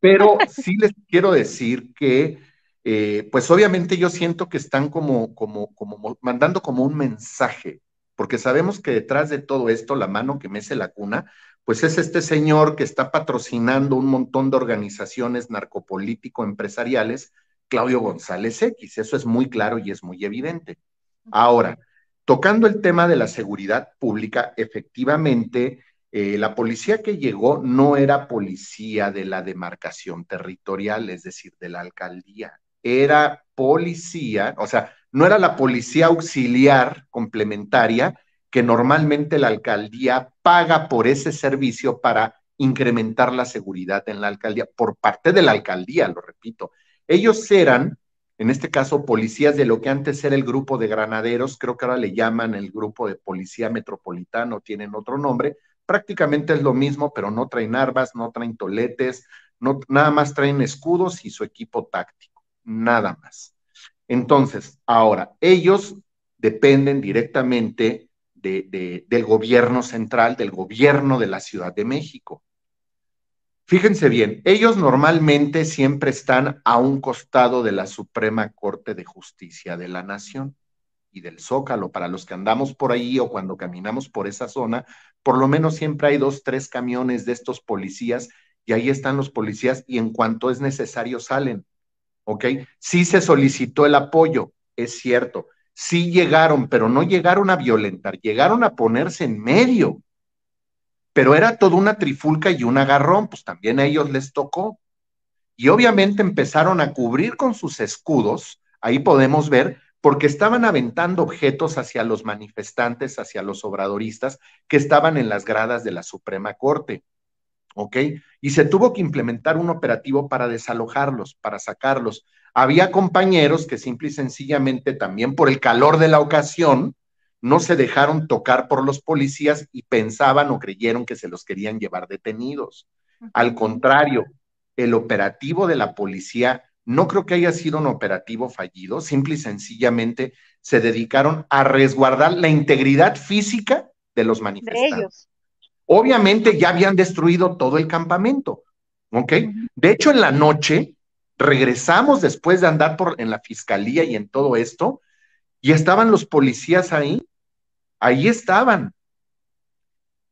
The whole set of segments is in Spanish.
Pero sí les quiero decir que, pues obviamente yo siento que están como mandando como un mensaje, porque sabemos que detrás de todo esto, la mano que mece la cuna, pues es este señor que está patrocinando un montón de organizaciones narcopolítico-empresariales, Claudio González X. Eso es muy claro y es muy evidente. Ahora, tocando el tema de la seguridad pública, efectivamente, la policía que llegó no era policía de la demarcación territorial, es decir, de la alcaldía. Era policía, o sea, no era la policía auxiliar complementaria que normalmente la alcaldía paga por ese servicio para incrementar la seguridad en la alcaldía, por parte de la alcaldía, lo repito. Ellos eran, en este caso, policías de lo que antes era el grupo de granaderos, creo que ahora le llaman el grupo de policía metropolitano, tienen otro nombre, prácticamente es lo mismo, pero no traen armas, no traen toletes, no, nada más traen escudos y su equipo táctico, nada más. Entonces, ahora, ellos dependen directamente del gobierno central, del gobierno de la Ciudad de México. Fíjense bien, ellos normalmente siempre están a un costado de la Suprema Corte de Justicia de la Nación y del Zócalo. Para los que andamos por ahí o cuando caminamos por esa zona, por lo menos siempre hay 2, 3 camiones de estos policías y ahí están los policías y en cuanto es necesario salen, ¿ok? Sí se solicitó el apoyo, es cierto. Sí llegaron, pero no llegaron a violentar, llegaron a ponerse en medio, pero era toda una trifulca y un agarrón, pues también a ellos les tocó. Y obviamente empezaron a cubrir con sus escudos, ahí podemos ver, porque estaban aventando objetos hacia los manifestantes, hacia los obradoristas que estaban en las gradas de la Suprema Corte, ¿ok? Y se tuvo que implementar un operativo para desalojarlos, para sacarlos. Había compañeros que simple y sencillamente también por el calor de la ocasión no se dejaron tocar por los policías y pensaban o creyeron que se los querían llevar detenidos. Al contrario, el operativo de la policía no creo que haya sido un operativo fallido, simple y sencillamente se dedicaron a resguardar la integridad física de los de manifestantes. ellos. Obviamente ya habían destruido todo el campamento, ¿ok? Ujú. De hecho, en la noche regresamos después de andar en la fiscalía y en todo esto, y estaban los policías ahí estaban.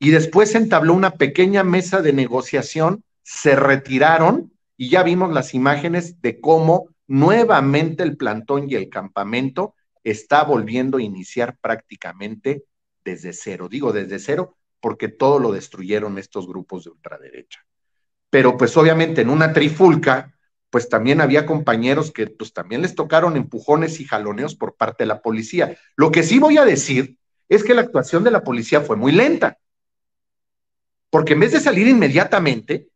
Y después se entabló una pequeña mesa de negociación, se retiraron y ya vimos las imágenes de cómo nuevamente el plantón y el campamento está volviendo a iniciar prácticamente desde cero. Digo desde cero porque todo lo destruyeron estos grupos de ultraderecha. Pero pues obviamente en una trifulca, pues también había compañeros que pues también les tocaron empujones y jaloneos por parte de la policía. Lo que sí voy a decir es que la actuación de la policía fue muy lenta, porque en vez de salir inmediatamente,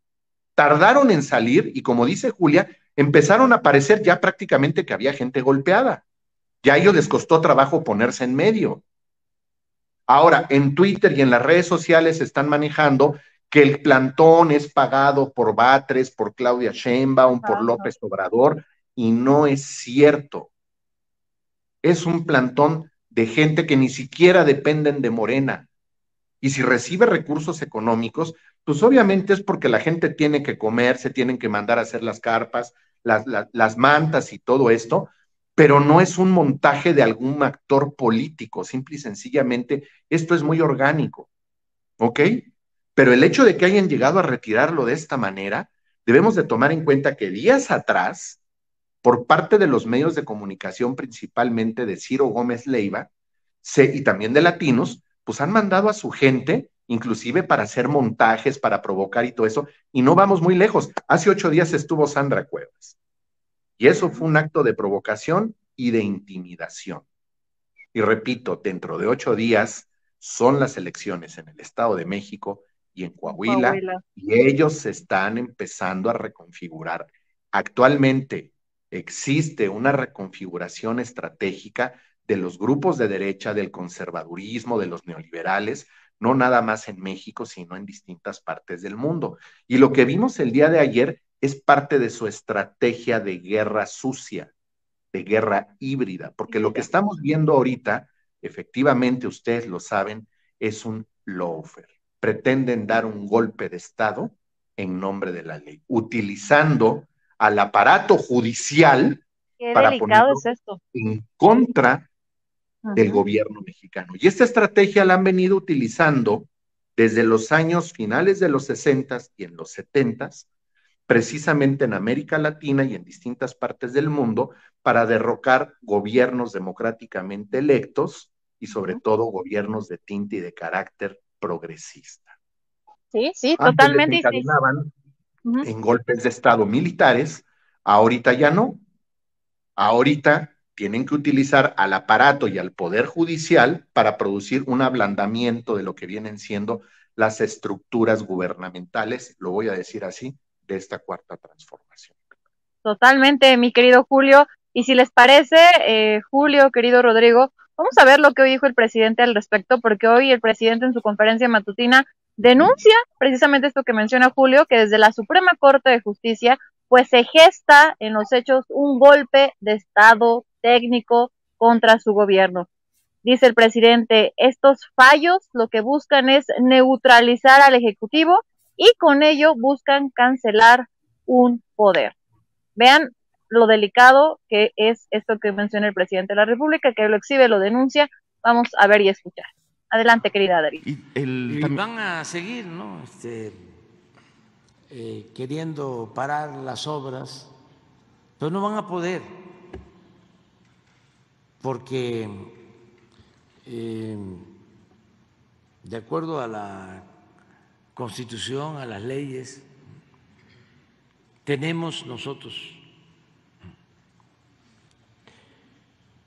tardaron en salir y como dice Julia, empezaron a parecer ya prácticamente que había gente golpeada. Ya a ellos les costó trabajo ponerse en medio. Ahora, en Twitter y en las redes sociales se están manejando que el plantón es pagado por Batres, por Claudia Sheinbaum, por Ajá. López Obrador, y no es cierto. Es un plantón de gente que ni siquiera dependen de Morena. Y si recibe recursos económicos, pues obviamente es porque la gente tiene que comer, se tienen que mandar a hacer las carpas, las mantas y todo esto, pero no es un montaje de algún actor político, simple y sencillamente esto es muy orgánico, ¿ok? Pero el hecho de que hayan llegado a retirarlo de esta manera, debemos de tomar en cuenta que días atrás, por parte de los medios de comunicación, principalmente de Ciro Gómez Leiva, y también de Latinos, pues han mandado a su gente, inclusive para hacer montajes, para provocar y todo eso, y no vamos muy lejos. Hace 8 días estuvo Sandra Cuevas, y eso fue un acto de provocación y de intimidación. Y repito, dentro de 8 días son las elecciones en el Estado de México y en En Coahuila, Coahuila. y ellos se están empezando a reconfigurar. Actualmente existe una reconfiguración estratégica de los grupos de derecha, del conservadurismo, de los neoliberales, no nada más en México, sino en distintas partes del mundo. Y lo que vimos el día de ayer es parte de su estrategia de guerra sucia, de guerra híbrida, porque lo que Híbrida. estamos viendo ahorita, efectivamente ustedes lo saben, es un lawfare. Pretenden dar un golpe de Estado en nombre de la ley, utilizando al aparato judicial Qué para delicado ponerlo es esto. en contra del Ujú. gobierno mexicano. Y esta estrategia la han venido utilizando desde los años finales de los 60 y en los 70, precisamente en América Latina y en distintas partes del mundo, para derrocar gobiernos democráticamente electos y sobre Ujú. todo gobiernos de tinte y de carácter progresista. Sí, sí, Antes totalmente. desencadenaban Ujú. en golpes de Estado militares, ahorita ya no. Ahorita tienen que utilizar al aparato y al poder judicial para producir un ablandamiento de lo que vienen siendo las estructuras gubernamentales, lo voy a decir así, de esta cuarta transformación. Totalmente, mi querido Julio. Y si les parece, Julio, querido Rodrigo, vamos a ver lo que hoy dijo el presidente al respecto, porque hoy el presidente en su conferencia matutina denuncia precisamente esto que menciona Julio, que desde la Suprema Corte de Justicia, pues se gesta en los hechos un golpe de Estado técnico contra su gobierno. Dice el presidente, estos fallos lo que buscan es neutralizar al Ejecutivo y con ello buscan cancelar un poder. Vean lo delicado que es esto que menciona el presidente de la República, que lo exhibe, lo denuncia. Vamos a ver y escuchar. Adelante, querida David. Y van a seguir, ¿no? Queriendo parar las obras, pero no van a poder, porque de acuerdo a la Constitución, a las leyes, tenemos nosotros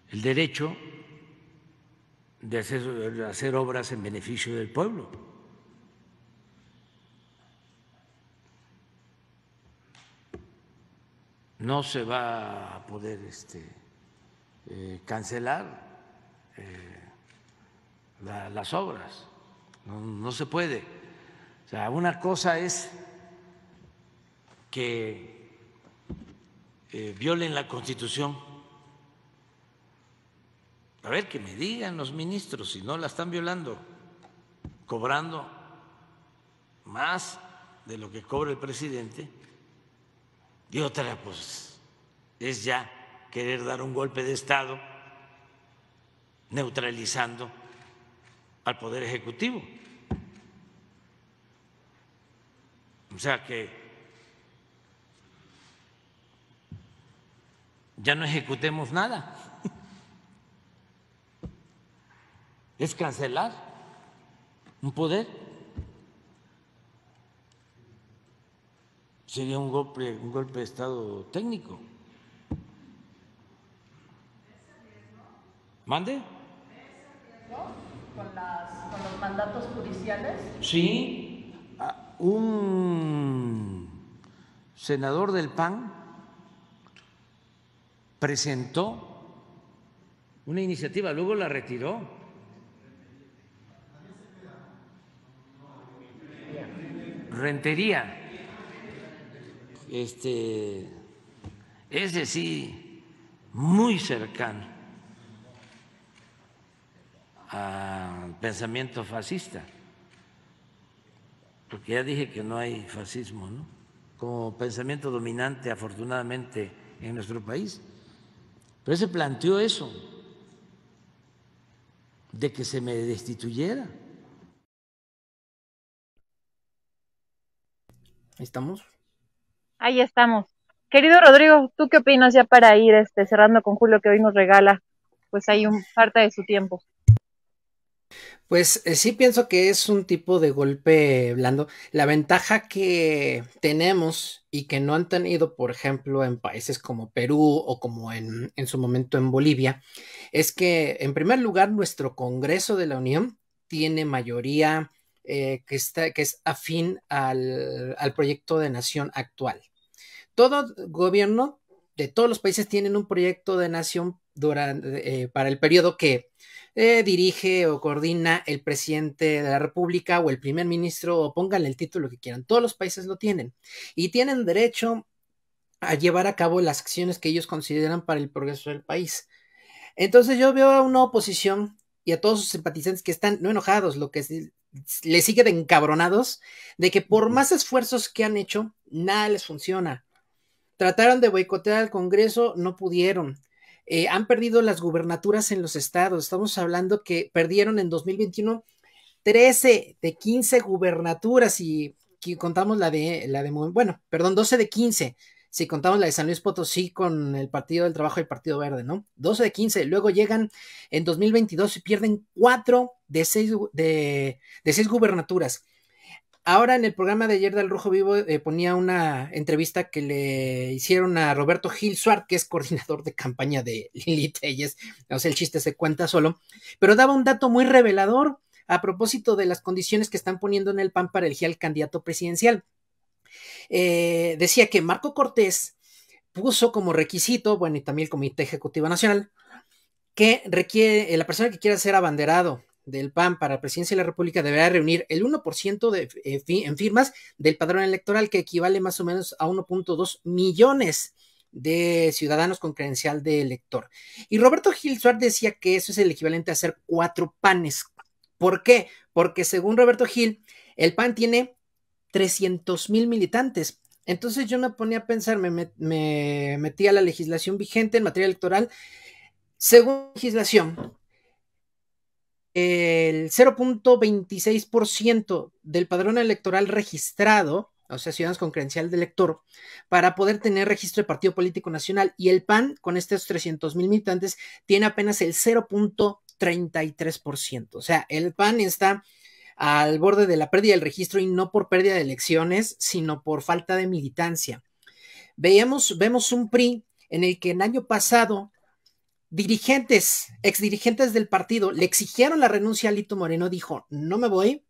el derecho de hacer obras en beneficio del pueblo. No se va a poder cancelar las obras, no se puede. O sea, una cosa es que violen la Constitución. A ver, que me digan los ministros si no la están violando, cobrando más de lo que cobra el presidente. Y otra, pues, es ya querer dar un golpe de Estado neutralizando al Poder Ejecutivo. O sea que ya no ejecutemos nada. Es cancelar un poder. Sería un golpe de Estado técnico. ¿Mande? Con los mandatos judiciales. Sí, un senador del PAN presentó una iniciativa, luego la retiró. Rentería. Es decir, muy cercano al pensamiento fascista, porque ya dije que no hay fascismo, ¿no?, como pensamiento dominante, afortunadamente, en nuestro país. Pero se planteó eso, de que se me destituyera. Ahí estamos. Ahí estamos. Querido Rodrigo, ¿tú qué opinas ya para ir cerrando con Julio, que hoy nos regala pues ahí parte de su tiempo? Pues sí pienso que es un tipo de golpe blando. La ventaja que tenemos y que no han tenido, por ejemplo, en países como Perú o como en su momento en Bolivia, es que en primer lugar nuestro Congreso de la Unión tiene mayoría que es afín al proyecto de nación actual. Todo gobierno de todos los países tienen un proyecto de nación para el periodo que dirige o coordina el presidente de la República o el primer ministro, o pónganle el título que quieran. Todos los países lo tienen y tienen derecho a llevar a cabo las acciones que ellos consideran para el progreso del país. Entonces yo veo a una oposición y a todos sus simpatizantes que están no enojados, lo que le sigue de encabronados de que por más esfuerzos que han hecho, nada les funciona. Trataron de boicotear al Congreso, no pudieron. Han perdido las gubernaturas en los estados. Estamos hablando que perdieron en 2021 13 de 15 gubernaturas y contamos bueno, perdón, 12 de 15. Si contamos la de San Luis Potosí con el Partido del Trabajo y el Partido Verde, ¿no? 12 de 15. Luego llegan en 2022 y pierden 4 de 6 gubernaturas. Ahora en el programa de ayer del Rojo Vivo ponía una entrevista que le hicieron a Roberto Gil Suárez, que es coordinador de campaña de Lili Telles, o sea, el chiste se cuenta solo, pero daba un dato muy revelador a propósito de las condiciones que están poniendo en el PAN para elegir al candidato presidencial. Decía que Marco Cortés puso como requisito, bueno, y también el Comité Ejecutivo Nacional, que requiere, la persona que quiera ser abanderado del PAN para la presidencia de la República deberá reunir el 1% en firmas del padrón electoral, que equivale más o menos a 1.2 millones de ciudadanos con credencial de elector. Y Roberto Gil Suárez decía que eso es el equivalente a hacer 4 PANes. ¿Por qué? Porque según Roberto Gil, el PAN tiene 300,000 militantes. Entonces yo me ponía a pensar, me metí a la legislación vigente en materia electoral. Según la legislación, el 0.26% del padrón electoral registrado, o sea, ciudadanos con credencial de elector, para poder tener registro de partido político nacional, y el PAN, con estos 300,000 militantes, tiene apenas el 0.33%. O sea, el PAN está al borde de la pérdida del registro, y no por pérdida de elecciones, sino por falta de militancia. Vemos un PRI en el que el año pasado exdirigentes del partido le exigieron la renuncia a Alito Moreno. Dijo, no me voy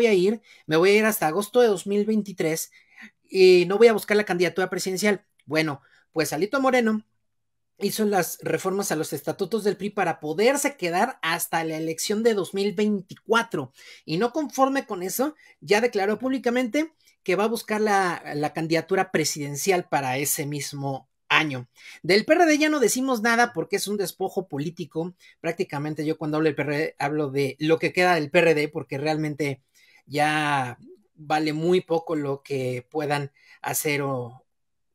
a ir, me voy a ir hasta agosto de 2023 y no voy a buscar la candidatura presidencial. Bueno, pues Alito Moreno hizo las reformas a los estatutos del PRI para poderse quedar hasta la elección de 2024, y no conforme con eso, ya declaró públicamente que va a buscar la candidatura presidencial para ese mismo año. Del PRD ya no decimos nada porque es un despojo político. Prácticamente yo cuando hablo del PRD hablo de lo que queda del PRD, porque realmente ya vale muy poco lo que puedan hacer o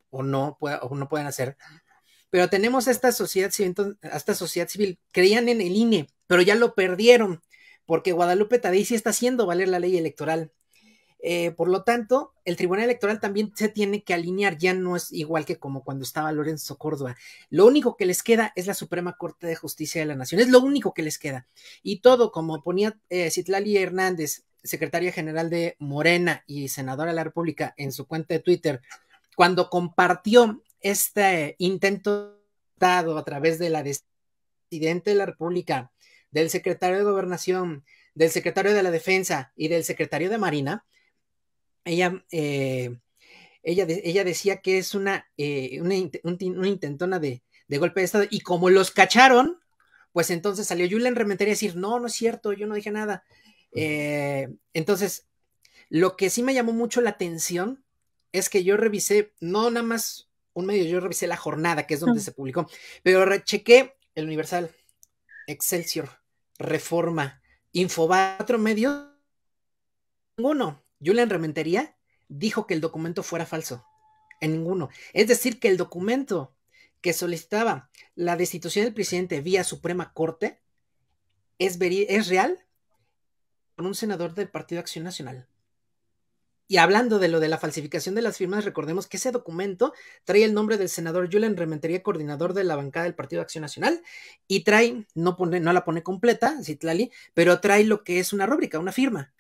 no puedan hacer. Pero tenemos esta sociedad civil, creían en el INE, pero ya lo perdieron, porque Guadalupe Tadei sí está haciendo valer la ley electoral. Por lo tanto, el Tribunal Electoral también se tiene que alinear, ya no es igual que como cuando estaba Lorenzo Córdoba. Lo único que les queda es la Suprema Corte de Justicia de la Nación, es lo único que les queda. Y todo, como ponía Citlali Hernández, secretaria general de Morena y senadora de la República, en su cuenta de Twitter, cuando compartió este intento a través de la presidente de la República, del secretario de Gobernación, del secretario de la Defensa y del secretario de Marina, ella decía que es una intentona de golpe de Estado, y como los cacharon, pues entonces salió Julen Rementería a decir, no es cierto, yo no dije nada. Entonces, lo que sí me llamó mucho la atención es que yo revisé, no nada más un medio, yo revisé La Jornada, que es donde se publicó, pero chequé El Universal, Excelsior, Reforma, Infobae, 4 medios, ninguno. Julen Rementería dijo que el documento fuera falso, en ninguno. Es decir, que el documento que solicitaba la destitución del presidente vía Suprema Corte es real, con un senador del Partido Acción Nacional. Y hablando de lo de la falsificación de las firmas, recordemos que ese documento trae el nombre del senador Julen Rementería, coordinador de la bancada del Partido de Acción Nacional, y trae, no la pone completa, Citlali, pero trae lo que es una rúbrica, una firma.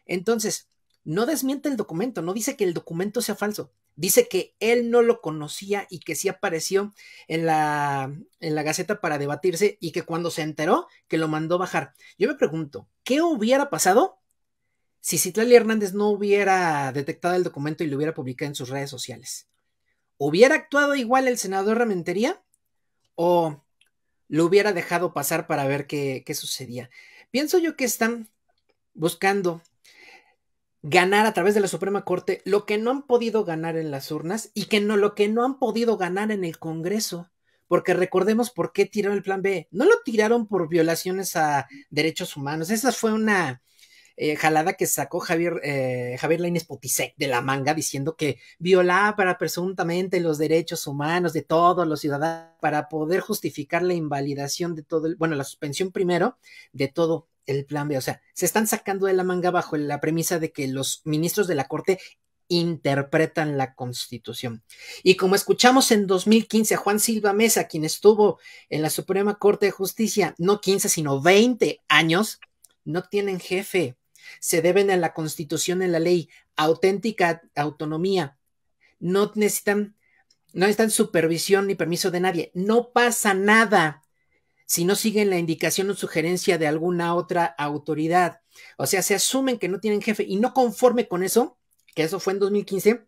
Entonces, no desmiente el documento, no dice que el documento sea falso, dice que él no lo conocía y que sí apareció en la Gaceta para debatirse, y que cuando se enteró, que lo mandó bajar. Yo me pregunto, ¿qué hubiera pasado si Citlali Hernández no hubiera detectado el documento y lo hubiera publicado en sus redes sociales? ¿Hubiera actuado igual el senador Rementería o lo hubiera dejado pasar para ver qué sucedía? Pienso yo que están buscando ganar a través de la Suprema Corte lo que no han podido ganar en las urnas, y lo que no han podido ganar en el Congreso. Porque recordemos por qué tiraron el Plan B. No lo tiraron por violaciones a derechos humanos. Esa fue una jalada que sacó Javier Lainez Potisek de la manga diciendo que violaba presuntamente los derechos humanos de todos los ciudadanos para poder justificar la invalidación de todo, la suspensión primero de todo el plan B. O sea, se están sacando de la manga bajo la premisa de que los ministros de la Corte interpretan la Constitución. Y como escuchamos en 2015 a Juan Silva Mesa, quien estuvo en la Suprema Corte de Justicia, no 15, sino 20 años, no tienen jefe, se deben a la Constitución y a la ley, auténtica autonomía, no necesitan supervisión ni permiso de nadie, no pasa nada si no siguen la indicación o sugerencia de alguna otra autoridad. O sea, se asumen que no tienen jefe y no conforme con eso, que eso fue en 2015,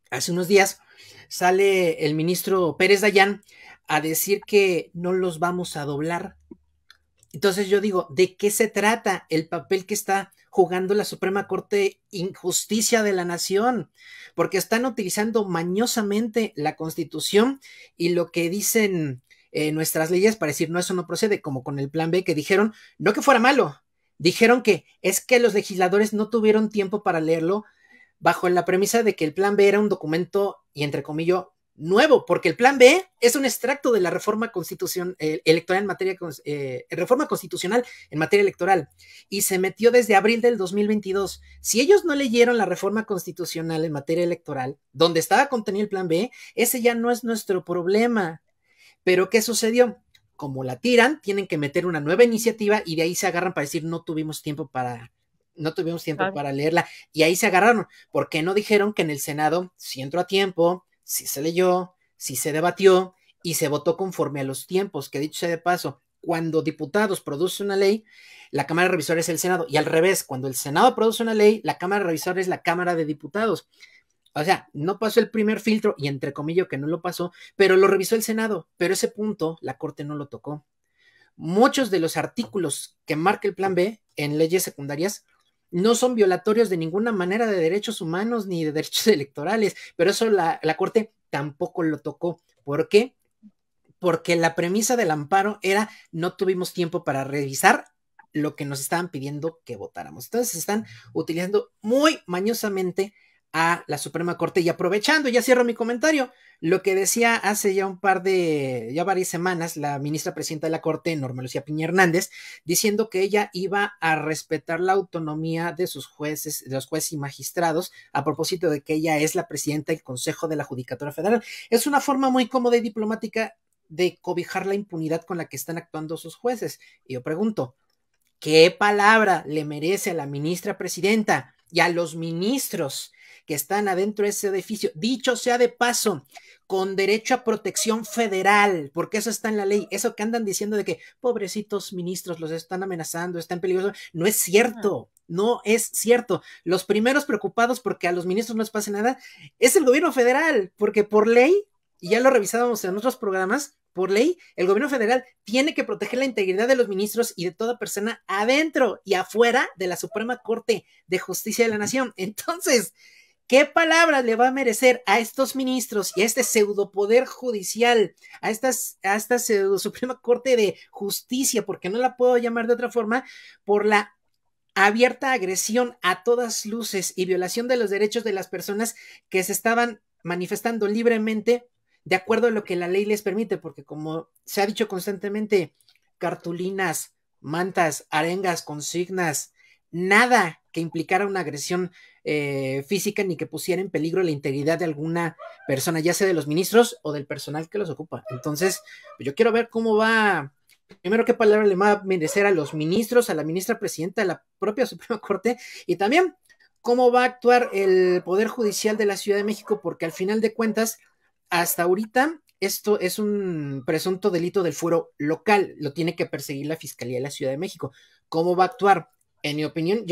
hace unos días, sale el ministro Pérez Dayán a decir que no los vamos a doblar. Entonces yo digo, ¿de qué se trata el papel que está jugando la Suprema Corte? Injusticia de la nación, porque están utilizando mañosamente la Constitución y lo que dicen nuestras leyes para decir, no, eso no procede, como con el plan B, que dijeron, no que fuera malo, dijeron que es que los legisladores no tuvieron tiempo para leerlo, bajo la premisa de que el plan B era un documento, y entre comillas, nuevo, porque el plan B es un extracto de la reforma electoral en materia, reforma constitucional en materia electoral, y se metió desde abril del 2022. Si ellos no leyeron la reforma constitucional en materia electoral, donde estaba contenido el plan B, ese ya no es nuestro problema. Pero ¿qué sucedió? Como la tiran, tienen que meter una nueva iniciativa y de ahí se agarran para decir, no tuvimos tiempo para leerla, y ahí se agarraron, porque no dijeron que en el Senado sí entró a tiempo, sí se leyó, sí se debatió y se votó conforme a los tiempos, que dicho sea de paso, cuando diputados produce una ley, la Cámara de Revisores es el Senado, y al revés, cuando el Senado produce una ley, la Cámara de Revisores es la Cámara de Diputados. O sea, no pasó el primer filtro, y entre comillas que no lo pasó, pero lo revisó el Senado, pero ese punto la Corte no lo tocó. Muchos de los artículos que marca el plan B en leyes secundarias no son violatorios de ninguna manera de derechos humanos ni de derechos electorales, pero eso la Corte tampoco lo tocó. ¿Por qué? Porque la premisa del amparo era no tuvimos tiempo para revisar lo que nos estaban pidiendo que votáramos. Entonces están utilizando muy mañosamente a la Suprema Corte, y aprovechando, ya cierro mi comentario, lo que decía hace ya varias semanas la ministra presidenta de la Corte, Norma Lucía Piña Hernández, diciendo que ella iba a respetar la autonomía de sus jueces, de los jueces y magistrados, a propósito de que ella es la presidenta del Consejo de la Judicatura Federal. Es una forma muy cómoda y diplomática de cobijar la impunidad con la que están actuando sus jueces. Y yo pregunto, ¿qué palabra le merece a la ministra presidenta y a los ministros que están adentro de ese edificio, dicho sea de paso, con derecho a protección federal, porque eso está en la ley? Eso que andan diciendo de que pobrecitos ministros los están amenazando, están peligrosos, no es cierto, no es cierto. Los primeros preocupados porque a los ministros no les pase nada es el gobierno federal, porque por ley, y ya lo revisábamos en otros programas, por ley, el gobierno federal tiene que proteger la integridad de los ministros y de toda persona adentro y afuera de la Suprema Corte de Justicia de la Nación. Entonces, ¿qué palabras le va a merecer a estos ministros y a este pseudopoder judicial, a esta pseudo Suprema Corte de Justicia, porque no la puedo llamar de otra forma, por la abierta agresión a todas luces y violación de los derechos de las personas que se estaban manifestando libremente de acuerdo a lo que la ley les permite? Porque como se ha dicho constantemente, cartulinas, mantas, arengas, consignas, nada que implicara una agresión física ni que pusiera en peligro la integridad de alguna persona, ya sea de los ministros o del personal que los ocupa. Entonces, yo quiero ver cómo va, primero qué palabra le va a merecer a los ministros, a la ministra presidenta, a la propia Suprema Corte, y también cómo va a actuar el Poder Judicial de la Ciudad de México, porque al final de cuentas, hasta ahorita, esto es un presunto delito del fuero local, lo tiene que perseguir la Fiscalía de la Ciudad de México. ¿Cómo va a actuar? En mi opinión,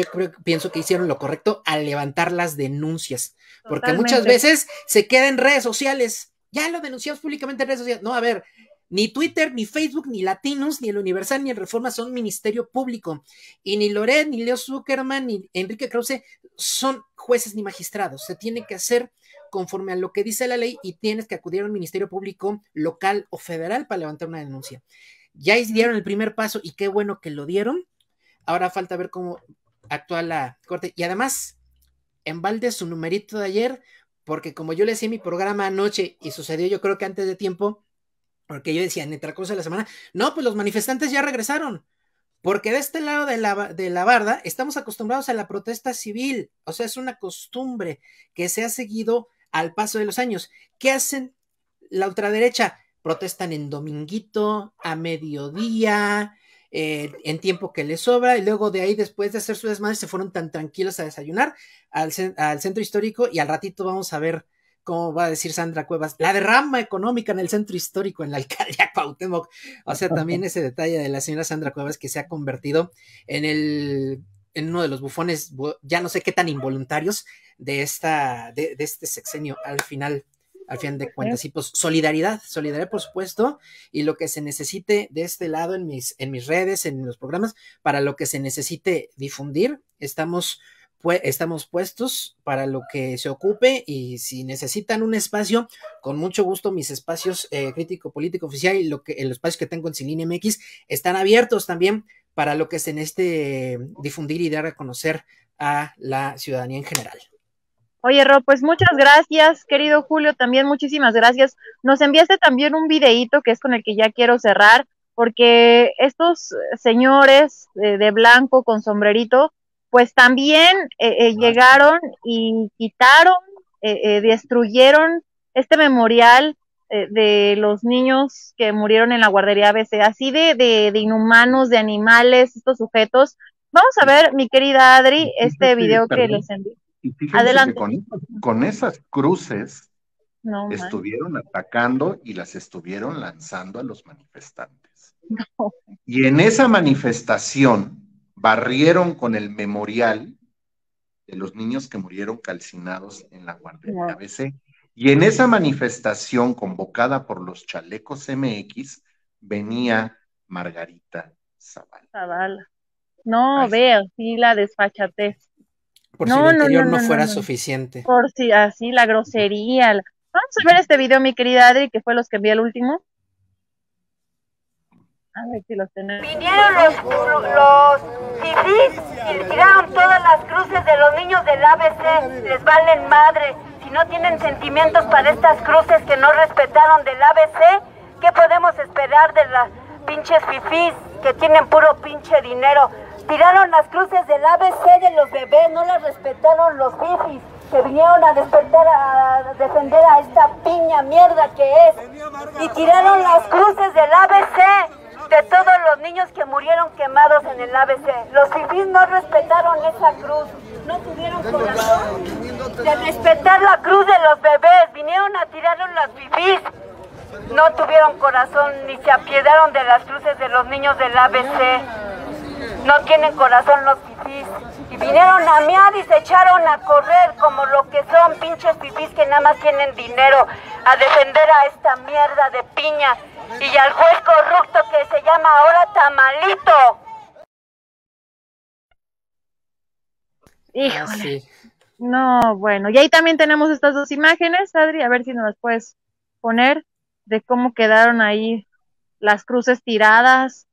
pienso que hicieron lo correcto al levantar las denuncias, porque muchas veces se queda en redes sociales, ya lo denunciamos públicamente en redes sociales. No, a ver, ni Twitter, ni Facebook, ni Latinos, ni el Universal, ni el Reforma son ministerio público, y ni Loret, ni Leo Zuckerman, ni Enrique Krause son jueces ni magistrados. Se tiene que hacer conforme a lo que dice la ley y tienes que acudir a un ministerio público local o federal para levantar una denuncia. Ya dieron el primer paso y qué bueno que lo dieron. Ahora falta ver cómo actúa la Corte. Y además, en balde su numerito de ayer, porque como yo le decía en mi programa anoche, y sucedió yo creo que antes de tiempo, porque yo decía en el transcurso de la semana, no, pues los manifestantes ya regresaron, porque de este lado de la barda estamos acostumbrados a la protesta civil, o sea, es una costumbre que se ha seguido al paso de los años. ¿Qué hacen la ultraderecha? Protestan en dominguito, a mediodía, en tiempo que les sobra, y luego de ahí, después de hacer su desmadre, se fueron tan tranquilos a desayunar al centro histórico, y al ratito vamos a ver cómo va a decir Sandra Cuevas, la derrama económica en el centro histórico, en la alcaldía Cuauhtémoc. O sea, también ese detalle de la señora Sandra Cuevas, que se ha convertido en uno de los bufones, ya no sé qué tan involuntarios de este sexenio al final de cuentas. Y pues solidaridad por supuesto, y lo que se necesite de este lado en mis redes, en los programas, para lo que se necesite difundir, estamos puestos para lo que se ocupe, y si necesitan un espacio, con mucho gusto, mis espacios crítico político oficial y los espacios que tengo en Ciline MX están abiertos también para lo que se necesite difundir y dar a conocer a la ciudadanía en general. Oye, Ro, pues muchas gracias, querido Julio, también muchísimas gracias. Nos enviaste también un videíto que es con el que ya quiero cerrar, porque estos señores de blanco con sombrerito, pues también llegaron y quitaron, destruyeron este memorial de los niños que murieron en la guardería ABC, así de inhumanos, de animales, estos sujetos. Vamos a ver, mi querida Adri, este video que les envié. Y fíjense Adelante. que con esas cruces no, estuvieron atacando y las estuvieron lanzando a los manifestantes. No. Y en esa manifestación barrieron con el memorial de los niños que murieron calcinados en la guardería ABC. Y en esa manifestación convocada por los Chalecos MX venía Margarita Zavala. No, veo, sí, la desfachatez. Por si lo anterior no fuera suficiente. Por si así la grosería. Vamos a ver este video, mi querida Adri, que fue los que envié el último. A ver si los tenemos. Vinieron los fifís y tiraron todas las cruces de los niños del ABC. Les valen madre. Si no tienen sentimientos para estas cruces que no respetaron del ABC, ¿qué podemos esperar de las pinches fifís que tienen puro pinche dinero? Tiraron las cruces del ABC de los bebés, no las respetaron los fifis que vinieron a defender a esta piña mierda que es. Y tiraron las cruces del ABC de todos los niños que murieron quemados en el ABC. Los fifis no respetaron esa cruz, no tuvieron corazón de respetar la cruz de los bebés. Vinieron a tirarlos las fifis, no tuvieron corazón ni se apiedaron de las cruces de los niños del ABC. No tienen corazón los fifís. Y vinieron a mear y se echaron a correr como lo que son pinches fifís que nada más tienen dinero a defender a esta mierda de piña y al juez corrupto que se llama ahora Tamalito. Híjole. Sí. No, bueno. Y ahí también tenemos estas dos imágenes, Adri, a ver si nos las puedes poner, de cómo quedaron ahí las cruces tiradas.